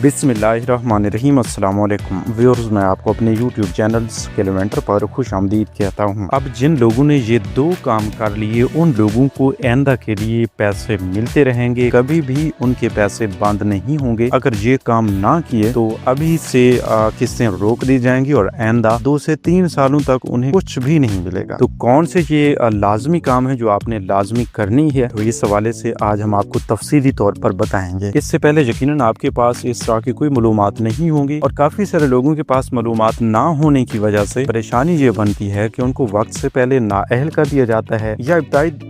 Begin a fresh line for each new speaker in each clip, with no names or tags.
बिस्मिल्लाहिर्रहमानिर्रहीम। अस्सलाम वालेकुम व्यूअर्स, मैं आपको अपने यूट्यूब चैनल कैलेंडर पर खुश आमदीद कहता हूँ। अब जिन लोगों ने ये दो काम कर लिए उन लोगों को आइंदा के लिए पैसे मिलते रहेंगे, कभी भी उनके पैसे बंद नहीं होंगे। अगर ये काम ना किए तो अभी से किस्तें रोक दी जाएंगी और आइंदा 2 से 3 सालों तक उन्हें कुछ भी नहीं मिलेगा। तो कौन से ये लाजमी काम है जो आपने लाजमी करनी है, तो इस हवाले से आज हम आपको तफसीली तौर पर बताएंगे। इससे पहले यकीनन आपके पास इस तरह की कोई मालूमात नहीं होंगी और काफी सारे लोगों के पास मालूमात ना होने की वजह से परेशानी ये बनती है कि उनको वक्त से पहले नाअहल कर दिया जाता है या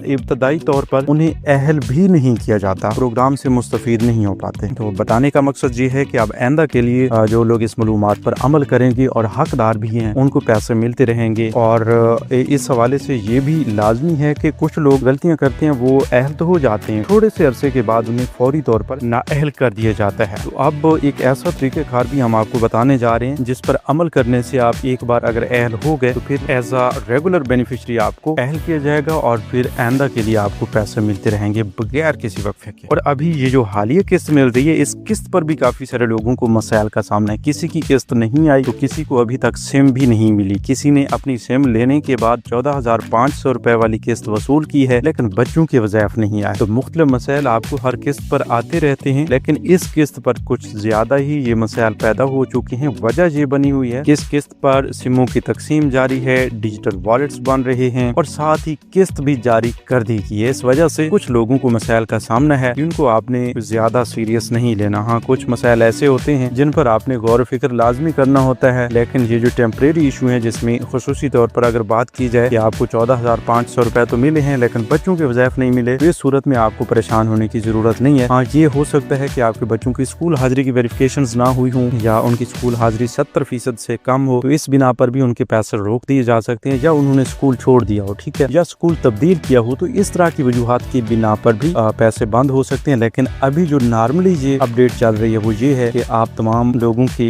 इब्तदाई तौर पर उन्हें अहल भी नहीं किया जाता, प्रोग्राम से मुस्तफीद नहीं हो पाते। तो बताने का मकसद ये है कि अब आइंदा के लिए जो लोग इस मालूमात पर अमल करेंगे और हकदार भी हैं उनको पैसे मिलते रहेंगे। और इस हवाले से ये भी लाजमी है कि कुछ लोग गलतियां करते हैं, वो अहल तो हो जाते हैं, थोड़े से अरसे के बाद उन्हें फौरी तौर पर नाअहल कर दिया जाता है। तो अब एक ऐसा तरीक़ेकार भी हम आपको बताने जा रहे हैं जिस पर अमल करने से आप एक बार अगर अहल हो गए तो फिर एज अ रेगुलर बेनिफिशरी आपको अहल किया जाएगा और फिर आइंदा के लिए आपको पैसे मिलते रहेंगे बगैर किसी वक्फे के। और अभी ये जो हालिया किस्त मिल रही है, इस किस्त पर भी काफी सारे लोगों को मसाइल का सामना है। किसी की किस्त नहीं आई तो किसी को अभी तक सिम भी नहीं मिली। किसी ने अपनी सिम लेने के बाद 14,500 रुपए वाली किस्त वसूल की है लेकिन बच्चों के वज़ाइफ नहीं आए। तो मुख्तलिफ मसाइल आपको हर किस्त पर आते रहते हैं, लेकिन इस किस्त पर कुछ ज्यादा ही ये मसाइल पैदा हो चुके हैं। वजह ये बनी हुई है कि इस किस्त पर सिमों की तकसीम जारी है, डिजिटल वॉलेट्स बन रहे हैं और साथ ही किस्त भी जारी कर दी गई है। इस वजह से कुछ लोगों को मसाइल का सामना है जिनको आपने ज्यादा सीरियस नहीं लेना। हाँ, कुछ मसाइल ऐसे होते हैं जिन पर आपने गौर फिक्र लाजमी करना होता है, लेकिन ये जो टेम्परेरी इशू है जिसमें खुसूसी तौर पर अगर बात की जाए कि आपको 14,500 रुपए तो मिले हैं लेकिन बच्चों के वज़ाइफ नहीं मिले, तो इस सूरत में आपको परेशान होने की जरूरत नहीं है। हाँ, ये हो सकता है कि आपके बच्चों की स्कूल हाजिरी की वेरिफिकेशंस ना हुई हों या उनकी स्कूल हाजिरी 70% से कम हो, तो इस बिना पर भी उनके पैसे रोक दिए जा सकते हैं, या उन्होंने स्कूल छोड़ दिया हो, ठीक है, या स्कूल तब्दील किया हो, तो इस तरह की वजूहात की बिना पर भी पैसे बंद हो सकते हैं। लेकिन अभी जो नॉर्मली ये अपडेट चल रही है वो ये है कि आप तमाम लोगों के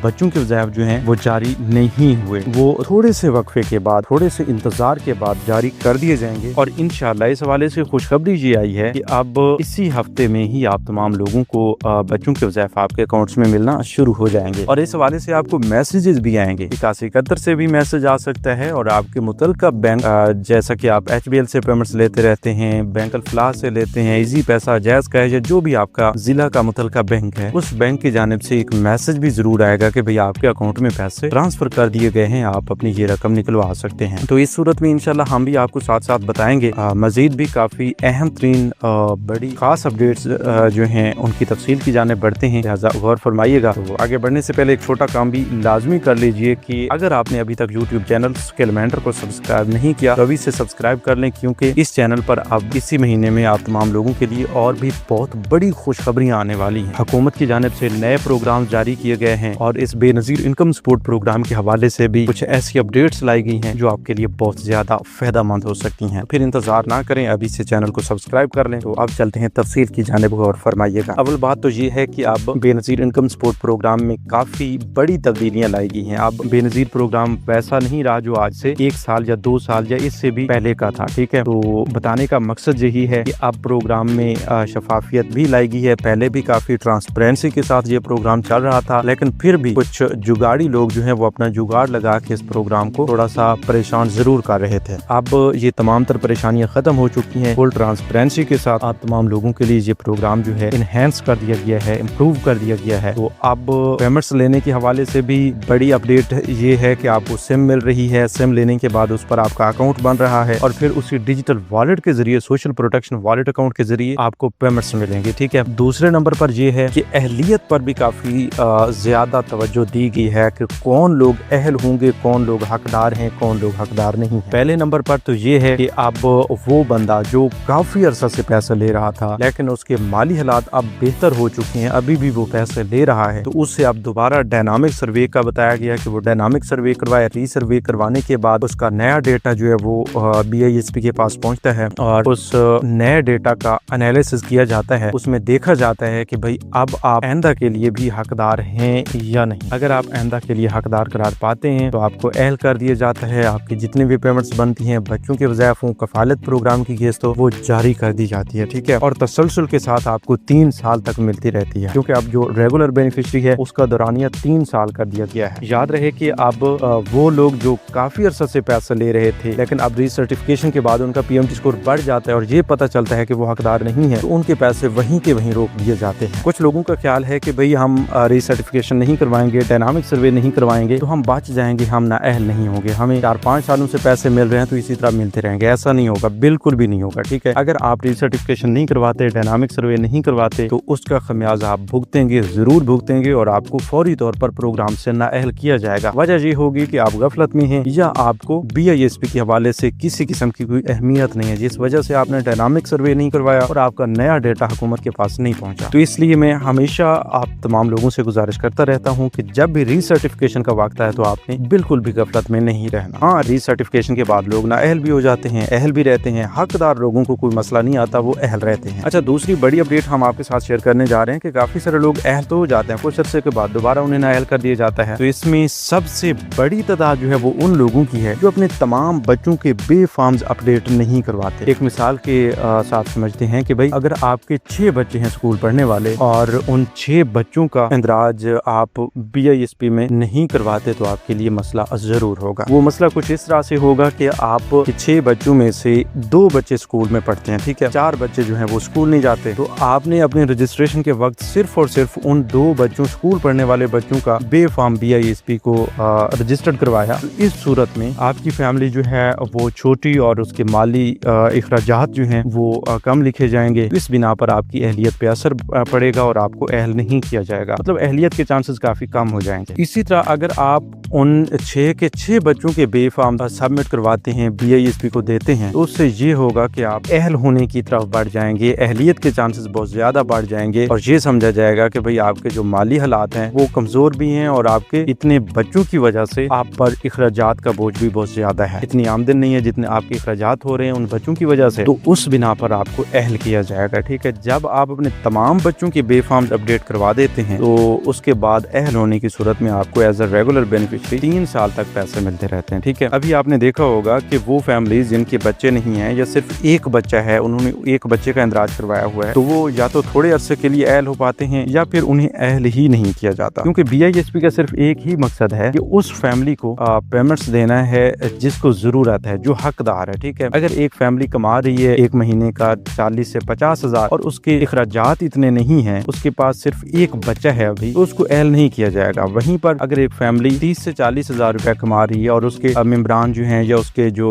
बच्चों के वज़ाइफ जो हैं वो जारी नहीं हुए, वो थोड़े से वक्फे के बाद, थोड़े से इंतजार के बाद जारी कर दिए जाएंगे। और इंशाल्लाह इस हवाले से खुशखबरी ये आई है कि अब इसी हफ्ते में ही आप तमाम लोगों को बच्चों के वज़ाइफ आपके अकाउंट्स में मिलना शुरू हो जाएंगे। और इस हवाले से आपको मैसेजेस भी आएंगे, 8171 से भी मैसेज आ सकता है और आपके मुतल्लिका बैंक, जैसा कि आप HBL से पेमेंट्स लेते रहते हैं, बैंक अल-फलाह से लेते हैं, इजी पैसा, जैज़ कैश, जो भी आपका जिला का मुतल्लिका बैंक है, उस बैंक की जानिब से एक मैसेज भी जरूर आएगा कि भाई आपके अकाउंट में पैसे ट्रांसफर कर दिए गए हैं, आप अपनी ये रकम निकलवा सकते हैं। तो इस सूरत में इंशाल्लाह हम भी आपको साथ साथ बताएंगे। मजीद भी काफी अहम तरीन बड़ी खास अपडेट्स जो हैं उनकी तफसील की जाने बढ़ते हैं, लिहाजा गौर फरमाइएगा। तो आगे बढ़ने से पहले एक छोटा काम भी लाजमी कर लीजिए कि अगर आपने अभी तक यूट्यूब चैनल कैलेंडर को सब्सक्राइब नहीं किया तो अभी से सब्सक्राइब कर लें, क्योंकि इस चैनल पर अब इसी महीने में आप तमाम लोगों के लिए और भी बहुत बड़ी खुशखबरियां आने वाली हैं। हुकूमत की जानिब से नए प्रोग्राम जारी किए गए हैं और इस बेनजीर इनकम सपोर्ट प्रोग्राम के हवाले से भी कुछ ऐसी अपडेट्स लाई गई हैं जो आपके लिए बहुत ज्यादा फायदेमंद हो सकती हैं। फिर इंतजार ना करें, अभी से चैनल को सब्सक्राइब कर लें। तो अब चलते हैं तफसील की जानिब और फरमाइएगा। अव्वल बात तो ये है कि अब बेनजीर इनकम सपोर्ट प्रोग्राम में काफी बड़ी तब्दीलियां लाई गई हैं। अब बेनजीर प्रोग्राम वैसा नहीं रहा जो आज से 1 साल या 2 साल या इससे भी पहले का था, ठीक है। तो बताने का मकसद यही है कि अब प्रोग्राम में शफाफियत भी लाई गई है। पहले भी काफी ट्रांसपेरेंसी के साथ ये प्रोग्राम चल रहा था, लेकिन फिर भी कुछ जुगाड़ी लोग जो है वो अपना जुगाड़ लगा के इस प्रोग्राम को थोड़ा सा परेशान जरूर कर रहे थे। अब ये तमाम तर परेशानियां खत्म हो चुकी हैं। फुल ट्रांसपेरेंसी के साथ आप तमाम लोगों के लिए ये प्रोग्राम जो है इनहेंस कर दिया गया है, इम्प्रूव कर दिया गया है। तो अब पेमेंट्स लेने के हवाले से भी बड़ी अपडेट ये है कि आपको सिम मिल रही है। सिम लेने के बाद उस पर आपका अकाउंट बन रहा है और फिर उसी डिजिटल वॉलेट के जरिए, सोशल प्रोटेक्शन वॉलेट अकाउंट के जरिए आपको पेमेंट्स मिलेंगे, ठीक है। दूसरे नंबर पर यह है कि अहलियत पर भी काफी ज्यादा तवज्जो दी गई है कि कौन लोग अहल होंगे, कौन लोग हकदार हैं, कौन लोग हकदार नहीं हैं। पहले नंबर पर तो ये है कि अब वो बंदा जो काफी अरसा से पैसे ले रहा था लेकिन उसके माली हालात अब बेहतर हो चुके हैं, अभी भी वो पैसे ले रहा है, तो उससे अब दोबारा डायनामिक सर्वे का बताया गया कि वो डायनामिक सर्वे करवाए। रीसर्वे करवाने के बाद उसका नया डेटा जो है वो BISP के पास पहुंचता है और उस नए डेटा का एनालिसिस किया जाता है। उसमें देखा जाता है कि भाई अब आप आइंदा के लिए भी हकदार हैं या नहीं। अगर आप आइंदा के लिए हकदार करार पाते हैं तो आपको अहल कर दिया जाता है। आपकी जितनी भी पेमेंट्स बनती हैं, बच्चों के वज़ाइफ, कफालत प्रोग्राम की किस्त, वो जारी कर दी जाती है, ठीक है। और तसलसल के साथ आपको 3 साल तक मिलती रहती है, क्योंकि क्योंकि अब जो रेगुलर बेनिफिशरी है उसका दौरानिया 3 साल कर दिया गया है। याद रहे कि अब वो लोग जो काफी अरसा से पैसा ले रहे थे लेकिन अब रीसर्टिफिकेशन के बाद उनका पीएमटी स्कोर बढ़ जाता है और ये पता चलता है कि वो हकदार नहीं है, तो उनके पैसे वहीं के वहीं रोक दिए जाते हैं। कुछ लोगों का ख्याल है कि भाई हम रीसर्टिफिकेशन नहीं करवाएंगे, डायनामिक सर्वे नहीं करवाएंगे तो हम बच जाएंगे, हम नाअहल नहीं होंगे, हमें 4-5 सालों से पैसे मिल रहे हैं तो इसी तरह मिलते रहेंगे। ऐसा नहीं होगा, बिल्कुल भी नहीं होगा। ठीक है, अगर आप रीसर्टिफिकेशन नहीं करवाते, डायनामिक सर्वे नहीं करवाते तो उसका खमियाजा आप भुगतेंगे, जरूर भुगतेंगे और आपको फौरी तौर पर प्रोग्राम से नाअहल किया जाएगा। वजह ये होगी कि आप गफलत में हैं या आपको BISP के हवाले से किसी किस्म की कोई अहमियत नहीं है, जिस वजह से आपने डायनामिक सर्वे नहीं करवाया और आपका नया डेटा हुकूमत के पास नहीं पहुंचा। तो इसलिए मैं हमेशा आप तमाम लोगों से गुजारिश करता रहता हूं कि जब भी रीसर्टिफिकेशन का वक्त है तो आपने बिल्कुल भी गफलत में नहीं रहना। हाँ, रीसर्टिफिकेशन के बाद लोग नाअहल भी हो जाते हैं, अहल भी रहते हैं, हकदार लोगों को कोई मसला नहीं आता, वो अहल रहते हैं। अच्छा, दूसरी बड़ी अपडेट हम आपके साथ शेयर करने जा रहे हैं कि काफी सारे लोग अहल तो हो जाते हैं, कुछ अरसे के बाद दोबारा उन्हें नाअहल कर दिया जाता है। तो इसमें सबसे बड़ी तादाद जो है वो उन लोगों की है जो अपने तमाम बच्चों के बेफार्म्स अपडेट नहीं करवाते। एक मिसाल के साथ समझते हैं कि भाई अगर आपके 6 बच्चे हैं स्कूल पढ़ने वाले और उन 6 बच्चों का इंदराज आप BISP में नहीं करवाते तो आपके लिए मसला जरूर होगा। वो मसला कुछ इस तरह से होगा कि आप 6 बच्चों में से 2 बच्चे स्कूल में पढ़ते हैं, ठीक है, 4 बच्चे जो हैं वो स्कूल नहीं जाते, तो आपने अपने रजिस्ट्रेशन के वक्त सिर्फ और सिर्फ उन 2 बच्चों स्कूल पढ़ने वाले बच्चों का बेफार्म BISP को रजिस्टर्ड करवाया। इस सूरत में आपकी फैमिली जो है वो छोटी और उसके माली इखराजात जो हैं वो कम लिखे जाएंगे। इस बिना पर आपकी अहलियत पे असर पड़ेगा और आपको अहल नहीं किया जाएगा, मतलब अहलियत के चांसेस काफी कम हो जाएंगे। इसी तरह अगर आप उन 6 के 6 बच्चों के बेफार्म सबमिट करवाते हैं, BISP को देते हैं, तो उससे ये होगा कि आप अहल होने की तरफ बढ़ जाएंगे, अहलियत के चांसेस बहुत ज्यादा बढ़ जाएंगे और ये समझा जाएगा कि भाई आपके जो माली हालात हैं वो कमजोर भी हैं और आपके इतने बच्चों की वजह से आप पर इखराजात का बोझ भी बहुत ज्यादा है, इतनी आमदन नहीं है जितने आपके इखराजात हो रहे हैं उन बच्चों की वजह से, तो उस बिना पर आपको अहल किया जाएगा। ठीक है, जब आप अपने तमाम बच्चों के बेफार्म्स अपडेट करवा देते हैं तो उसके बाद अहल होने की सूरत में आपको एज अ रेगुलर बेनिफिशियरी 3 साल तक पैसे मिलते रहते हैं। ठीक है, अभी आपने देखा होगा कि वो फैमिलीज जिनके बच्चे नहीं हैं या सिर्फ एक बच्चा है, उन्होंने एक बच्चे का इंदराज करवाया हुआ है, तो वो या तो थोड़े अरसे के लिए अहल हो पाते हैं या फिर उन्हें अहल ही नहीं किया जाता, क्योंकि BISP का सिर्फ एक ही मकसद है कि उस फैमिली को पेमेंट्स देना है जिसको जरूरत है, जो हकदार है। ठीक है, अगर एक फैमिली कमा रही है एक महीने का 40 से 50 हजार और उसके इखराजात इतने नहीं हैं, उसके पास सिर्फ एक बच्चा है अभी, तो उसको अहल नहीं किया जाएगा। वहीं पर अगर एक फैमिली 30 से 40 हजार रुपया कमा रही है और उसके मेंबरान जो हैं या उसके जो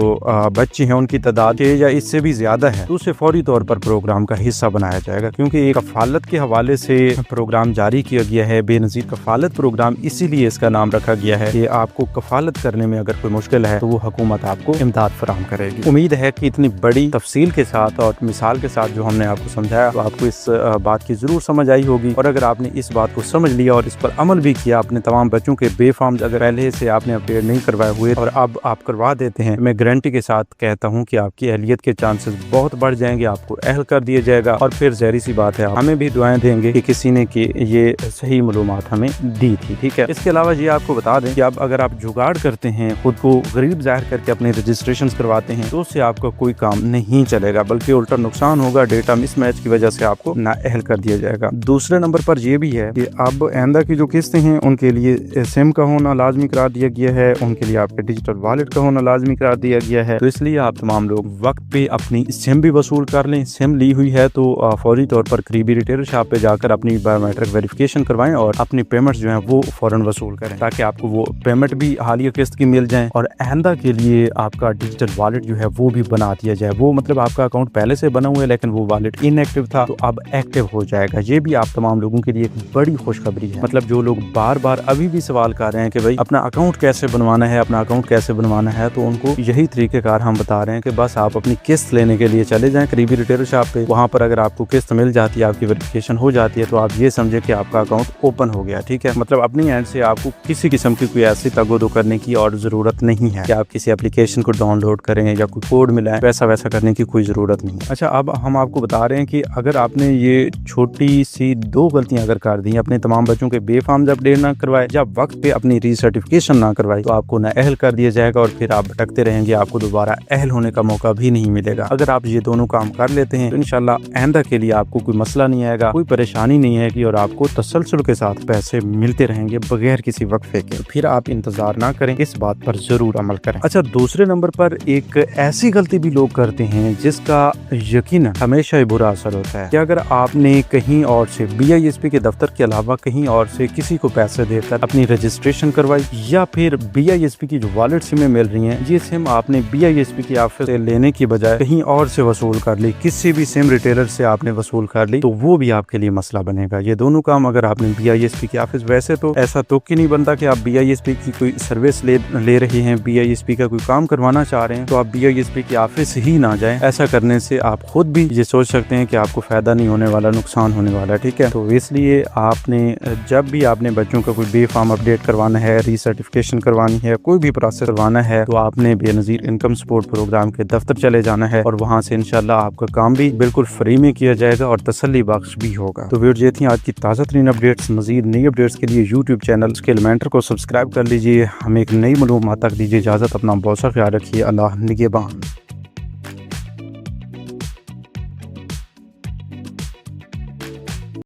बच्चे हैं उनकी तादाद या इससे भी ज्यादा है, तो उसे फौरी तौर पर प्रोग्राम का हिस्सा बनाया जाएगा, क्योंकि एक कफालत के हवाले से प्रोग्राम जारी किया गया है, बेनजीर कफालत प्रोग्राम, इसीलिए इसका नाम रखा गया है कि आपको कफालत करने में अगर कोई मुश्किल है तो वो हुकूमत आपको इमदाद फराहम करेगी। उम्मीद है कि इतनी बड़ी तफसील के साथ और मिसाल के साथ जो हमने आपको समझाया तो आपको इस बात की जरूर समझ आई होगी, और अगर आपने इस बात को समझ लिया और इस पर अमल भी किया, अपने तमाम बच्चों के बेफार्म्स अगर पहले से आपने अपडेट नहीं करवाए हुए और अब आप करवा देते हैं, मैं गारंटी के साथ कहता हूं कि आपकी अहलियत के चांसेस बहुत बढ़ जाएंगे, आपको अहल कर दिया जाएगा। और फिर ज़ाहिर सी बात है हमें भी दुआएं देंगे कि किसी ने कि ये सही मालूमात हमें दी थी। ठीक है, इसके अलावा ये आपको बता दें कि अब अगर आप जुगाड़ करते हैं, खुद को गरीब जाहिर करके अपने रजिस्ट्रेशन करवाते हैं, तो उससे आपका कोई काम नहीं चलेगा, बल्कि उल्टा नुकसान होगा, डेटा मिसमैच की वजह से आपको नाअहल कर दिया जाएगा। दूसरे नंबर पर यह भी है कि अब आइंदा की जो किस्तें हैं उनके लिए सिम का होना लाजमी करार दिया गया है, उनके लिए आपके डिजिटल वॉलेट का होना लाजमी करार दिया गया है। तो इसलिए आप तमाम लोग वक्त पे अपनी सिम भी वसूल कर लें। सिम ली हुई है तो फौरी तौर पर करीबी रिटेलर शॉप पे जाकर अपनी बायोमेट्रिक वेरिफिकेशन करवाएं और अपनी पेमेंट्स जो है वो फौरन वसूल करें, ताकि आपको वो पेमेंट भी हालिया किस्त की मिल जाए और आइंदा के लिए आपका डिजिटल वॉलेट जो है वो भी बना दिया जाए। वो मतलब आपका अकाउंट पहले से बना हुआ है लेकिन वो वॉलेट इनएक्टिव था, तो अब एक्टिव हो जाएगा। ये भी आप तमाम लोगों के लिए एक बड़ी खुशखबरी है। मतलब जो लोग बार बार अभी भी सवाल कर रहे हैं कि भाई अपना अकाउंट कैसे बनवाना है, अपना अकाउंट कैसे बनवाना है, तो उनको यही तरीकेकार हम बता रहे हैं कि बस आप अपनी किस्त लेने के लिए चले जाएं करीबी रिटेलर शॉप पे। वहां पर अगर आपको किस्त मिल जाती है, आपकी वेरिफिकेशन हो जाती है, तो आप ये समझे कि आपका अकाउंट ओपन हो गया। ठीक है, मतलब अपनी एंड से आपको किसी किस्म की कोई ऐसी तगोदो करने की और जरूरत नहीं है कि आप किसी एप्लीकेशन को डाउनलोड करें या कोई कोड मिला है, वैसा करने की कोई जरूरत नहीं है। अच्छा, अब हम आपको बता रहे हैं कि अगर आपने ये छोटी सी 2 गलतियां अगर कर दी, अपने तमाम बच्चों के बेफार्म्स अपडेट ना करवाए या वक्त पे अपनी रीसर्टिफिकेशन सर्टिफिकेशन ना करवाई तो आपको नाअहल कर दिया जाएगा और फिर आप भटकते रहेंगे, आपको दोबारा अहल होने का मौका भी नहीं मिलेगा। अगर आप ये दोनों काम कर लेते हैं तो इंशाल्लाह आइंदा के लिए आपको कोई मसला नहीं आएगा, कोई परेशानी नहीं आएगी और आपको तसलसल के साथ पैसे मिलते रहेंगे बगैर किसी वक्फे के। फिर आप इंतजार ना करें, इस बात पर जरूर अमल करें। अच्छा, दूसरे नंबर पर एक ऐसी गलती भी लोग करते हैं जिसका यकीन हमेशा ही बुरा असर होता है कि अगर आपने कहीं और से BISP के दफ्तर के अलावा कहीं और से किसी को पैसे देकर अपनी रजिस्ट्रेशन करवाई या फिर BISP की जो वॉलेट सिमें मिल रही हैं, ये सिम आपने BISP की ऑफिस से लेने की बजाय कहीं और से वसूल कर ली, किसी भी सिम रिटेलर से आपने वसूल कर ली, तो वो भी आपके लिए मसला बनेगा। ये दोनों काम अगर आपने BISP की ऑफिस, वैसे तो ऐसा तो कि नहीं बनता कि आप BISP की कोई सर्विस ले रहे हैं, BISP का कोई काम करवाना चाह रहे हैं तो आप BISP की ऑफिस ही ना जाएं। ऐसा करने से आप खुद भी ये सोच सकते हैं कि आपको फायदा नहीं होने वाला, नुकसान होने वाला है। ठीक है, तो इसलिए आपने जब भी आपने बच्चों का कोई बे फॉर्म अपडेट करवाना है, रीसर्टिफिकेशन करवानी है, कोई भी प्रोसेस करवाना है तो आपने बेनज़ीर इनकम सपोर्ट प्रोग्राम के दफ्तर चले जाना है और वहाँ से इंशाल्लाह आपका काम भी बिल्कुल फ्री में किया जाएगा और तसल्ली बख्श भी होगा। तो वीडियो ये थी आज की ताज़ा तरीन अपडेट्स। मजीद नई अपडेट्स के लिए यूट्यूब चैनल स्किलमेंटर को सब्सक्राइब कर लीजिए। हमें एक नई मालूमात तक दीजिए इजाज़त। अपना बहुत सा ख्याल रखिए। अल्लाह निगहबान।